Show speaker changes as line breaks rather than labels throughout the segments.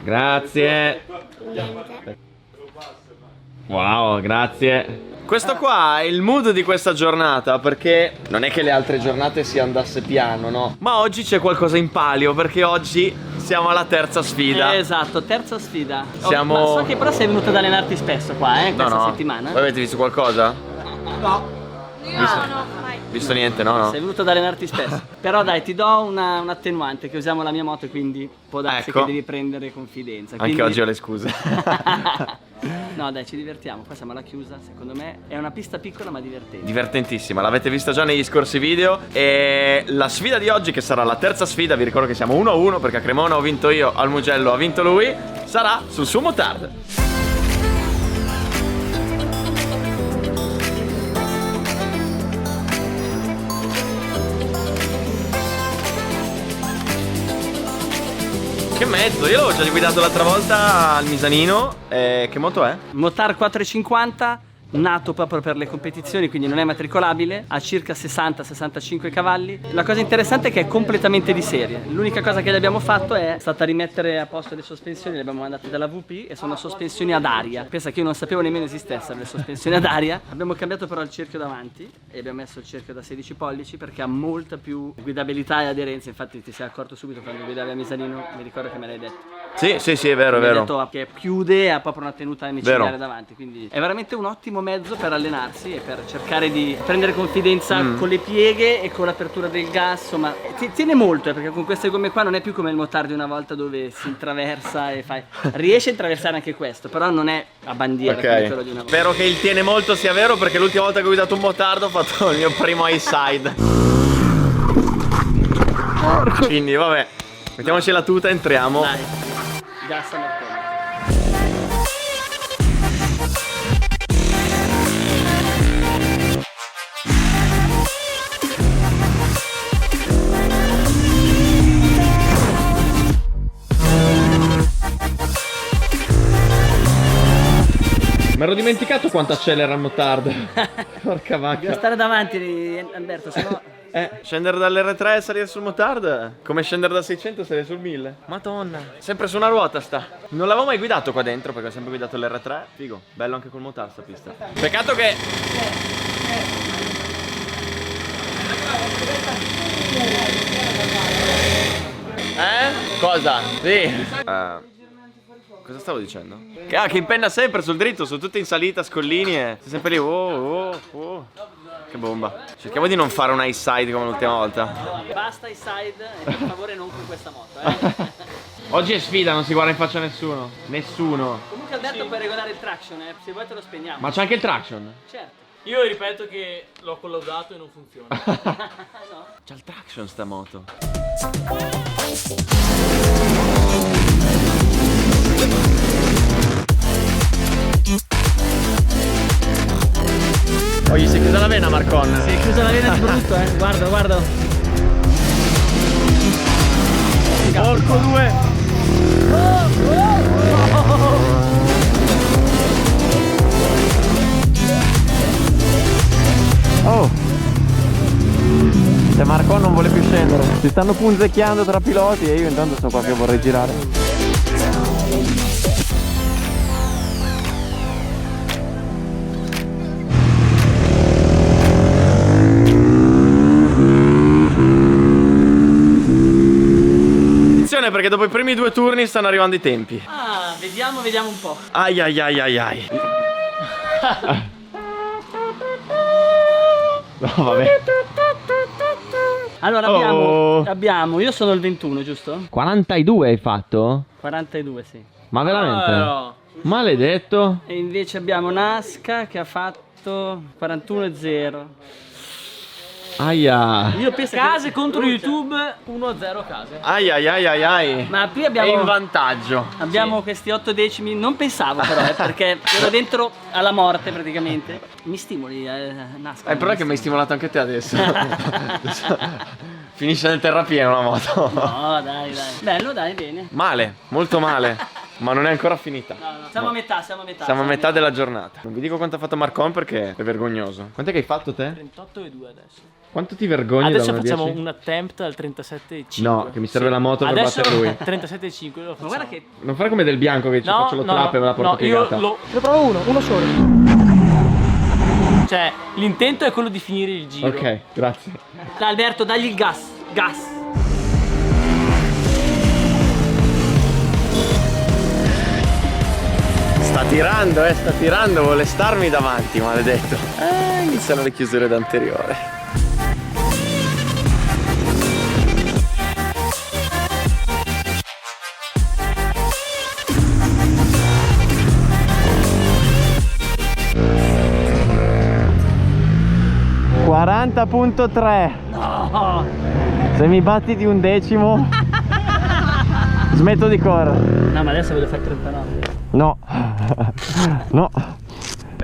Grazie. Wow, grazie. Questo qua è il mood di questa giornata, perché non è che le altre giornate si andasse piano, no? Ma oggi c'è qualcosa in palio, perché oggi siamo alla terza sfida.
Esatto, terza sfida.
Siamo...
Ma so che però sei venuto ad allenarti spesso qua, questa settimana.
Voi avete visto qualcosa?
No. No, mai.
Visto niente, no?
Sei venuto ad allenarti spesso. Però dai, ti do un attenuante, che usiamo la mia moto, quindi può darsi che devi prendere confidenza.
Anche oggi ho le scuse.
No dai, ci divertiamo, qua siamo alla chiusa, secondo me è una pista piccola ma divertente.
Divertentissima, l'avete vista già negli scorsi video. E la sfida di oggi, che sarà la terza sfida, vi ricordo che siamo 1-1 perché a Cremona ho vinto io, al Mugello ha vinto lui, sarà sul suo motard. Che mezzo, io l'avevo già guidato l'altra volta al Misanino. Che moto è?
Motard 450, nato proprio per le competizioni, quindi non è matricolabile, ha circa 60-65 cavalli. La cosa interessante è che è completamente di serie. L'unica cosa che gli abbiamo fatto è stata rimettere a posto le sospensioni, le abbiamo mandate dalla VP e sono sospensioni ad aria. Pensa che io non sapevo nemmeno esistessero le sospensioni ad aria. Abbiamo cambiato però il cerchio davanti e abbiamo messo il cerchio da 16 pollici perché ha molta più guidabilità e aderenza. Infatti ti sei accorto subito quando guidavi a Misanino, mi ricordo che me l'hai detto.
Sì, è vero, è
Mi hai
vero.
detto che chiude e ha proprio una tenuta micidiale davanti, quindi è veramente un ottimo mezzo per allenarsi e per cercare di prendere confidenza con le pieghe e con l'apertura del gas. Insomma, tiene molto, perché con queste gomme qua non è più come il motard di una volta dove si intraversa e fai. Riesce a intraversare anche questo, però non è a bandiera come quello di una volta.
Spero che il tiene molto sia vero, perché l'ultima volta che ho guidato un motard ho fatto il mio primo high side. Quindi vabbè, mettiamoci la tuta e entriamo.
Dai, gas a Marconi.
Mi ero dimenticato quanto accelera il motard. Porca vacca.
Devo stare davanti, Alberto, sennò.
Scendere dall'R3 e salire sul motard, come scendere da 600 e salire sul 1000. Madonna. Sempre su una ruota sta. Non l'avevo mai guidato qua dentro, perché ho sempre guidato l'R3. Figo, bello anche col motard sta pista. Peccato che... Cosa? Sì. Cosa stavo dicendo? Che impenna sempre sul dritto, sono tutte in salita, scollini e sei sempre lì. Che bomba. Cerchiamo di non fare un high side come l'ultima volta.
Basta i side e per favore non con questa moto,
Oggi è sfida, non si guarda in faccia a nessuno. Nessuno.
Comunque Alberto puoi regolare il traction, se vuoi te lo spegniamo.
Ma c'è anche il traction?
Certo.
Io ripeto che l'ho collaudato e non funziona.
No.
C'ha il traction sta moto. Oh, gli si è chiusa la vena, Marcon.
Si è chiusa la vena di brutto, guarda, guarda.
Porco due. Oh. Se Marcon non vuole più scendere. Si stanno punzecchiando tra piloti e io intanto sto qua che vorrei girare. Perché dopo i primi due turni stanno arrivando i tempi.
Ah, vediamo un po'.
Ai ai ai ai ai. No, vabbè.
Allora abbiamo, io sono il 21, giusto?
42 hai fatto?
42, sì.
Ma veramente?
No.
Maledetto.
E invece abbiamo Nasca che ha fatto 41,0.
Aia.
Io penso
Case contro YouTube 1-0 case.
Ai ai ai ai ai.
Ma qui
È
abbiamo
in vantaggio.
questi 8 decimi, non pensavo però, perché ero dentro alla morte praticamente. Mi stimoli, Nasca.
Però è che mi hai stimolato anche te adesso. Finisce nel terrapieno la moto.
No, dai. Bello, dai, bene.
Male, molto male. Ma non è ancora finita.
No. Siamo a metà, siamo a metà.
Siamo a metà della giornata. Non vi dico quanto ha fatto Marcon perché è vergognoso. Quant'è che hai fatto te?
38 e 2 adesso.
Quanto ti vergogni
Adesso
da 1 a
facciamo
10?
un attempt al 37,5.
No, che mi serve la moto per
adesso
battere lui.
37,5 lo facciamo.
Ma guarda che
Non fare come Del Bianco che ci faccio lo trap e me la porto piegata.
io ne provo uno solo. Cioè, l'intento è quello di finire il giro.
Ok, grazie.
Dai, Alberto, dagli il gas. Gas.
Sta tirando, vuole starmi davanti, maledetto. Iniziano le chiusure d'anteriore.
No.
Se mi batti di 1/10 smetto di correre.
No, ma adesso voglio fare 39.
No. No.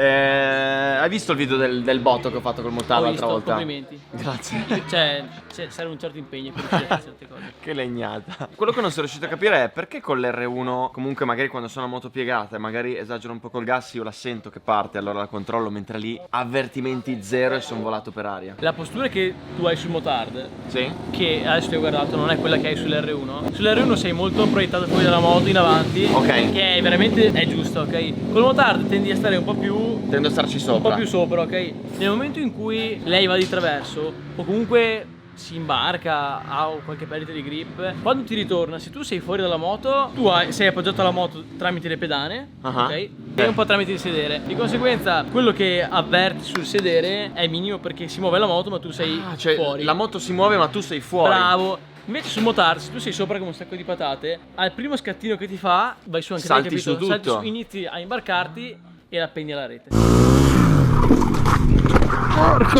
Hai visto il video del botto che ho fatto col Motar
Ho
l'altra
visto,
volta?
complimenti.
Grazie.
Cioè, serve un certo impegno per riuscire a fare certe cose.
Che legnata. Quello che non sono riuscito a capire è perché con l'R1 comunque magari quando sono a moto piegata e magari esagero un po' col gas io la sento che parte, allora la controllo, mentre lì avvertimenti zero e sono volato per aria.
La postura che tu hai sul motard,
Sì?
che adesso ti ho guardato, non è quella che hai sull'R1. Sull'R1 sei molto proiettato fuori dalla moto in avanti.
Ok.
Che è veramente giusto, ok? Col motard tendi a stare un po' più
Tendo a starci
un
sopra.
po' più sopra, ok? Nel momento in cui lei va di traverso o comunque si imbarca, ha qualche perdita di grip, quando ti ritorna, se tu sei fuori dalla moto, sei appoggiato alla moto tramite le pedane, ok? E un po' tramite il sedere. Di conseguenza, quello che avverti sul sedere è minimo perché si muove la moto, ma tu sei
Cioè
fuori.
la moto si muove ma tu sei fuori.
Bravo. Invece sul motard, se tu sei sopra come un sacco di patate, al primo scattino che ti fa, vai su anche te,
Salti
capito?
su tutto.
Salti su, inizi a imbarcarti e la appendi alla rete.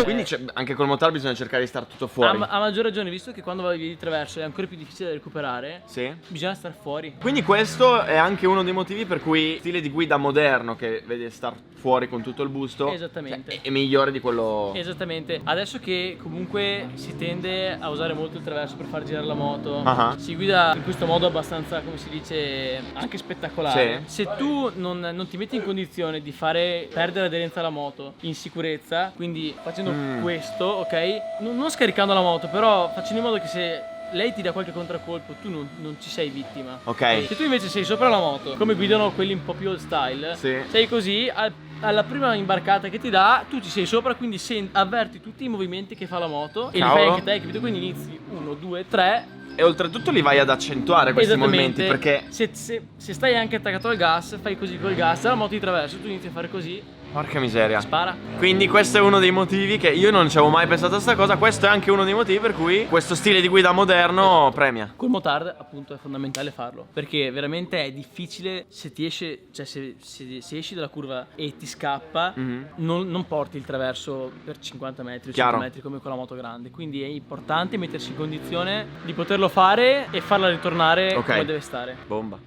Quindi anche col Motar bisogna cercare di star tutto fuori.
A maggior ragione, visto che quando vai di traverso è ancora più difficile da recuperare,
Sì.
bisogna star fuori.
Quindi questo è anche uno dei motivi per cui stile di guida moderno che vede star fuori con tutto il busto
Esattamente.
è migliore di quello.
Esattamente. Adesso che comunque si tende a usare molto il traverso per far girare la moto,
Ah.
si guida in questo modo abbastanza, come si dice, anche spettacolare.
Sì.
Se tu non ti metti in condizione di fare perdere aderenza alla moto in sicurezza, quindi facendo questo, ok? Non scaricando la moto, però facendo in modo che se lei ti dà qualche contraccolpo tu non ci sei vittima.
Ok.
Se tu invece sei sopra la moto, come guidano quelli un po' più old style,
Sì.
sei così, alla prima imbarcata che ti dà, tu ci sei sopra, quindi avverti tutti i movimenti che fa la moto e li fai
Cavolo.
anche te, capito? Quindi inizi 1, 2, 3.
E oltretutto li vai ad accentuare questi movimenti perché
se stai anche attaccato al gas, fai così col gas, la moto di traverso, tu inizi a fare così,
porca miseria.
spara.
Quindi questo è uno dei motivi che io non ci avevo mai pensato a sta cosa. Questo è anche uno dei motivi per cui questo stile di guida moderno premia.
Col motard appunto è fondamentale farlo, perché veramente è difficile se ti esce, cioè se esci dalla curva e ti scappa, non porti il traverso per 50 metri o 100
Chiaro.
metri come con la moto grande. Quindi è importante mettersi in condizione di poterlo fare e farla ritornare
Ok.
come deve stare.
Bomba.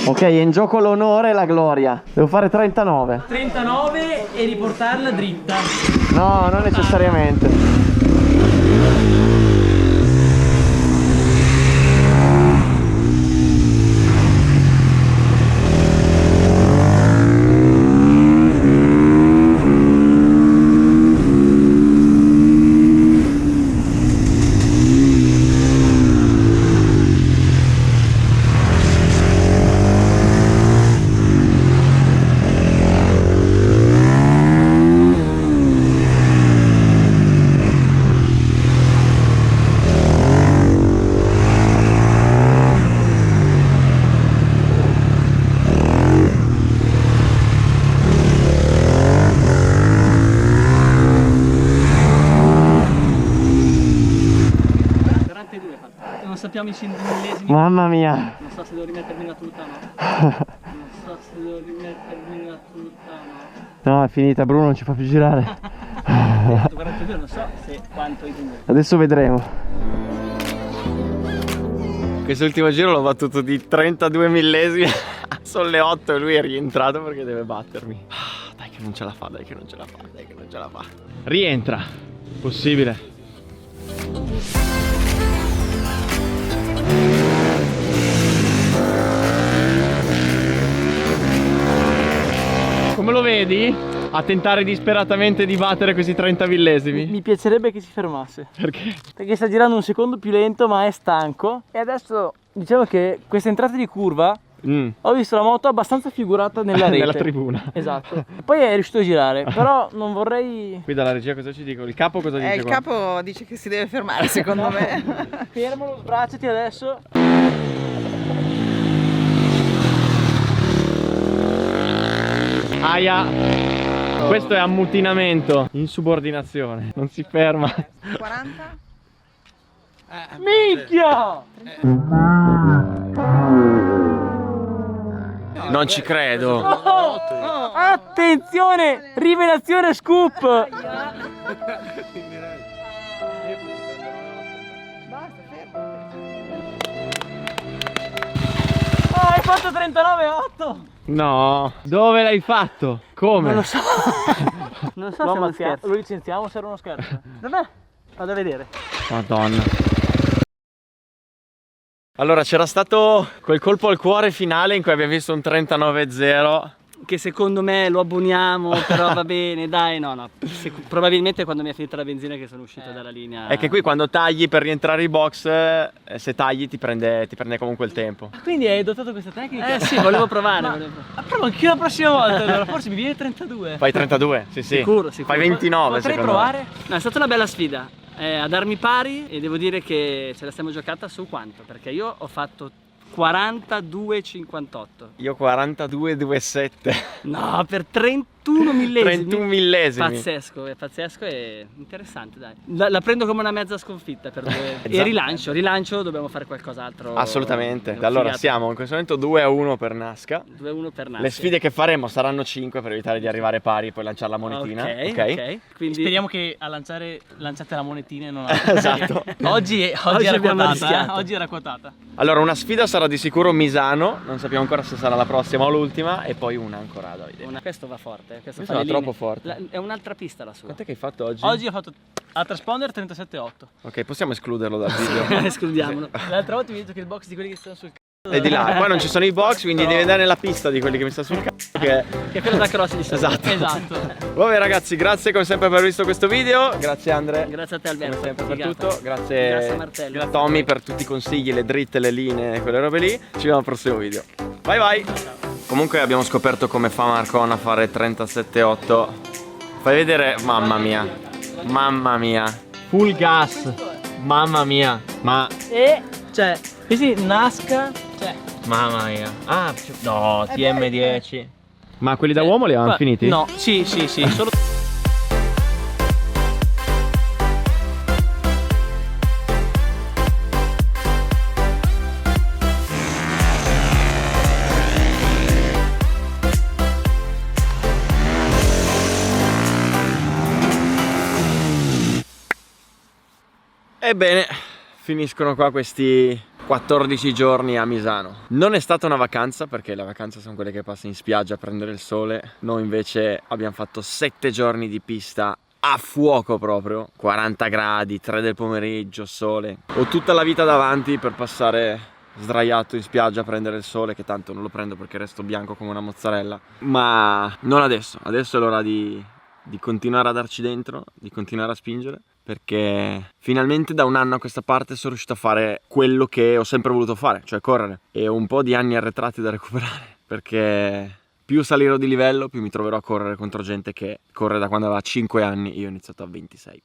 Ok, è in gioco l'onore e la gloria. Devo fare 39.
39 e riportarla dritta.
No, non necessariamente.
Non sappiamo i millesimi.
Mamma mia.
Non so se devo rimettermi la tuta o no. Non so se devo rimettermi la tuta o no.
No, è finita, Bruno non ci fa più girare.
42 non so se quanto hai tenuto.
Adesso vedremo. Quest'ultimo giro l'ho battuto di 32 millesimi. Sono le 8 e lui è rientrato perché deve battermi. Dai che non ce la fa, dai che non ce la fa, dai che non ce la fa. Rientra. Possibile. credi a tentare disperatamente di battere questi 30 millesimi?
Mi piacerebbe che si fermasse.
Perché?
Perché sta girando un secondo più lento, ma è stanco. E adesso diciamo che questa entrata di curva ho visto la moto abbastanza figurata nella rete.
Nella tribuna.
Esatto. Poi è riuscito a girare, però non vorrei...
Qui dalla regia cosa ci dico? Il capo cosa dice
Il
qua?
capo dice che si deve fermare, secondo me.
Fermalo, sbracciati adesso.
Aia! Questo è ammutinamento, insubordinazione, non si ferma.
40?
Minchia!
Non ci credo.
Oh, attenzione! Rivelazione scoop! Oh, hai fatto 39,8!
No, dove l'hai fatto? Come?
Non lo so. Non so se è uno scherzo. Lo licenziamo se era uno scherzo. Dov'è? Vado a vedere.
Madonna. Allora c'era stato quel colpo al cuore finale in cui abbiamo visto un 39,0.
Che secondo me lo abboniamo, però va bene, dai, no. Probabilmente quando mi è finita la benzina che sono uscito dalla linea.
È che qui quando tagli per rientrare in box, se tagli ti prende comunque il tempo.
Quindi hai adottato questa tecnica? Sì, volevo provare. Ma provo anch'io la prossima volta, allora forse mi viene 32.
Fai 32? Sì.
Sicuro.
Fai 29
Potrei
secondo
provare?
me.
No, è stata una bella sfida. A darmi pari e devo dire che ce la stiamo giocata su quanto? Perché io ho fatto 42,58.
Io 42,27.
No, per 31 millesimi.
31 millesimi.
Pazzesco, è pazzesco e interessante, dai. La prendo come una mezza sconfitta per due. E rilancio, dobbiamo fare qualcos'altro.
Assolutamente.
Una
Allora
figata.
siamo in questo momento 2-1 per Nasca.
2-1 per Nasca.
Le sfide che faremo saranno 5 per evitare di arrivare pari e poi lanciare la monetina.
Ok. Quindi
Speriamo che a lanciate la monetina e non
Esatto.
Oggi era
abbiamo
quotata.
rischiato.
Oggi era quotata.
Allora una sfida sarà di sicuro Misano, non sappiamo ancora se sarà la prossima o l'ultima, e poi una ancora da vedere.
questo va forte. Questo
Questo
fa
va
le
troppo
linee.
forte.
È un'altra pista la sua.
Quant'è che hai fatto oggi?
Oggi ho fatto a transponder 37,8.
Ok, possiamo escluderlo dal video.
Escludiamolo.
L'altra volta mi hai detto che il box di quelli che stanno sul c***o.
E di là, poi non ci sono i box, quindi devi andare nella pista di quelli che mi sta sul c***o.
Che è quello da cross di sopra.
Esatto. Vabbè ragazzi, grazie come sempre per aver visto questo video. Grazie Andre.
Grazie a te Alberto.
Come sempre per
Figata.
tutto.
Grazie
Grazie
Martello.
a Tommy per tutti i consigli, le dritte, le linee, quelle robe lì. Ci vediamo al prossimo video. Bye bye. Comunque abbiamo scoperto come fa Marcon a fare 37,8. Fai vedere, mamma mia. Mamma mia. Full gas. Mamma mia. Ma
E cioè, questi Nasca, cioè
mamma mia. Ah, no, TM10. Ma quelli da uomo li avevamo finiti?
No, sì, solo
Ebbene, finiscono qua questi 14 giorni a Misano. Non è stata una vacanza, perché le vacanze sono quelle che passi in spiaggia a prendere il sole. Noi invece abbiamo fatto 7 giorni di pista a fuoco proprio, 40 gradi, 3 del pomeriggio, sole. Ho tutta la vita davanti per passare sdraiato in spiaggia a prendere il sole, che tanto non lo prendo perché resto bianco come una mozzarella. Ma non adesso, adesso è l'ora di continuare a darci dentro, di continuare a spingere, perché finalmente da un anno a questa parte sono riuscito a fare quello che ho sempre voluto fare, cioè correre. E ho un po' di anni arretrati da recuperare, perché più salirò di livello, più mi troverò a correre contro gente che corre da quando aveva 5 anni, io ho iniziato a 26.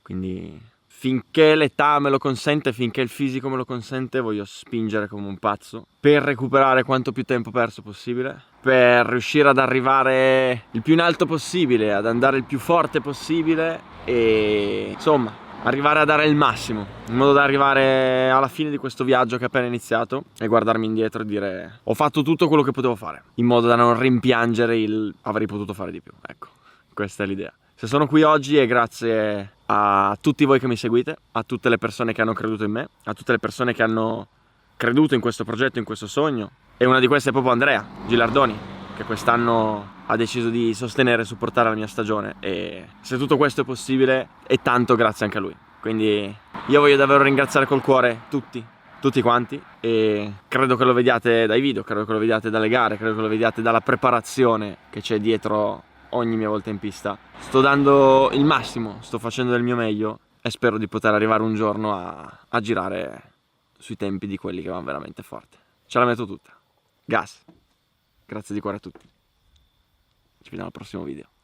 Quindi finché l'età me lo consente, finché il fisico me lo consente, voglio spingere come un pazzo per recuperare quanto più tempo perso possibile, per riuscire ad arrivare il più in alto possibile, ad andare il più forte possibile e insomma arrivare a dare il massimo, in modo da arrivare alla fine di questo viaggio che è appena iniziato e guardarmi indietro e dire ho fatto tutto quello che potevo fare, in modo da non rimpiangere il avrei potuto fare di più. Ecco, questa è l'idea. Se sono qui oggi è grazie a tutti voi che mi seguite, a tutte le persone che hanno creduto in me, a tutte le persone che hanno creduto in questo progetto, in questo sogno. E una di queste è proprio Andrea Gilardoni, che quest'anno ha deciso di sostenere e supportare la mia stagione. E se tutto questo è possibile è tanto grazie anche a lui. Quindi io voglio davvero ringraziare col cuore tutti tutti quanti, e credo che lo vediate dai video, credo che lo vediate dalle gare, credo che lo vediate dalla preparazione che c'è dietro ogni mia volta in pista. Sto dando il massimo, sto facendo del mio meglio e spero di poter arrivare un giorno a girare sui tempi di quelli che vanno veramente forte. Ce la metto tutta. Gas. Grazie di cuore a tutti. Ci vediamo al prossimo video.